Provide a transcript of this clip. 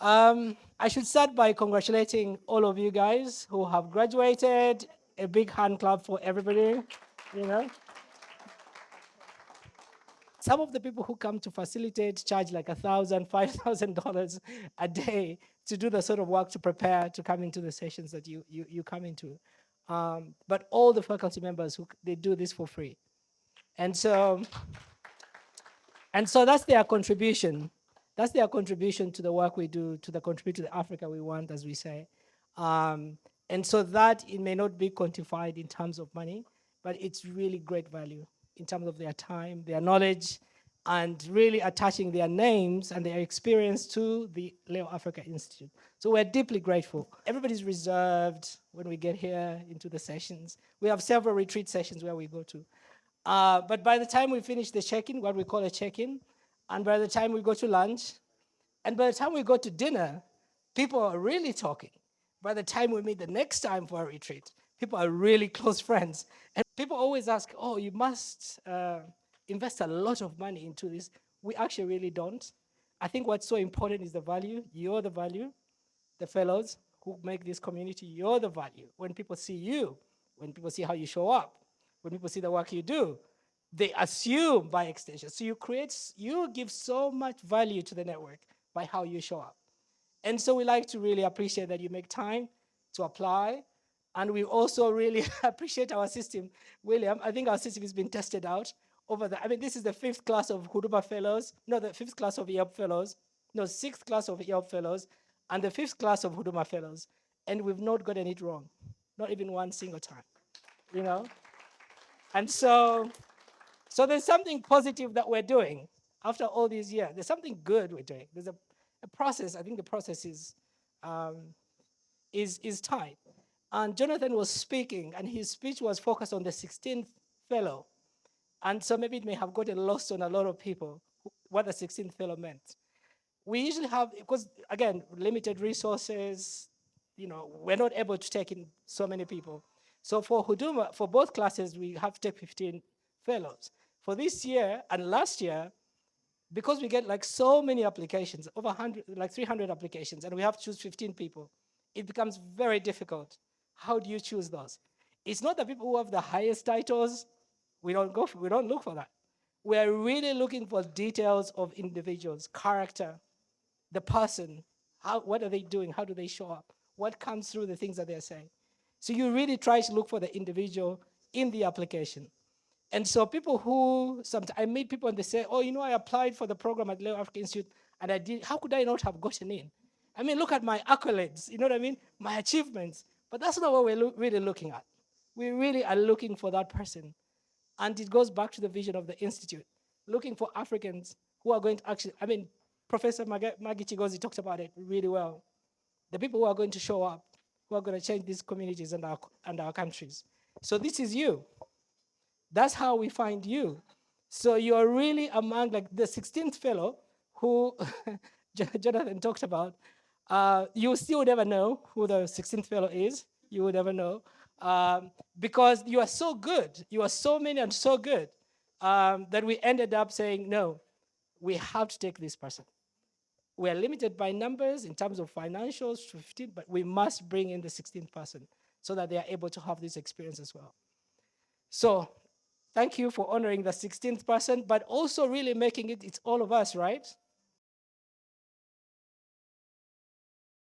I should start by congratulating all of you guys who have graduated. A big hand clap for everybody. You know, some of the people who come to facilitate charge like $1,000, $5,000 a day to do the sort of work to prepare to come into the sessions that you come into. But all the faculty members they do this for free, and so that's their contribution. That's their contribution to the work we do, to the contribute to the Africa we want, as we say. Um, and so that it may not be quantified in terms of money, but it's really great value in terms of their time, their knowledge, and really attaching their names and their experience to the Leo Africa Institute. So we're deeply grateful. Everybody's reserved when we get here into the sessions. We have several retreat sessions where we go to. But by the time we finish the check-in, what we call a check-in, and by the time we go to lunch, and by the time we go to dinner, people are really talking. By the time we meet the next time for a retreat, people are really close friends. And people always ask, oh, you must invest a lot of money into this. We actually really don't. I think what's so important is the value. You're the value. The fellows who make this community, you're the value. When people see you, when people see how you show up, when people see the work you do, they assume by extension. So you give so much value to the network by how you show up. And so we like to really appreciate that you make time to apply. And we also really appreciate our system. William, I think our system has been tested out over this is the fifth class of Huduma fellows, no, the fifth class of YELP fellows, no, sixth class of YELP fellows, and the fifth class of Huduma fellows. And we've not gotten it wrong, not even one single time, you know? And so there's something positive that we're doing after all these years. There's something good we're doing. There's a process. I think the process is tight. And Jonathan was speaking, and his speech was focused on the 16th fellow. And so maybe it may have gotten lost on a lot of people what the 16th fellow meant. We usually have, because again, limited resources, we're not able to take in so many people. So for Huduma, for both classes, we have to take 15 fellows. For this year and last year, because we get like so many applications, over 100, like 300 applications, and we have to choose 15 people, it becomes very difficult. How do you choose those? It's not the people who have the highest titles. We don't look for that. We're really looking for details of individuals, character, the person, what are they doing? How do they show up? What comes through the things that they're saying? So you really try to look for the individual in the application. And so people sometimes I meet people and they say, oh, I applied for the program at Leo Africa Institute and I did, how could I not have gotten in? I mean, look at my accolades, you know what I mean? My achievements. But that's not what we're really looking at. We really are looking for that person. And it goes back to the vision of the Institute, looking for Africans who are going to actually, Professor Maggie Chigozi talked about it really well. The people who are going to show up, who are going to change these communities and our countries. So this is you. That's how we find you. So you're really among like the 16th fellow who Jonathan talked about. You still never know who the 16th fellow is. You would never know. Because you are so good. You are so many and so good that we ended up saying, no, we have to take this person. We are limited by numbers in terms of financials to 15, but we must bring in the 16th person so that they are able to have this experience as well. So thank you for honoring the 16th person, but also really making it's all of us, right?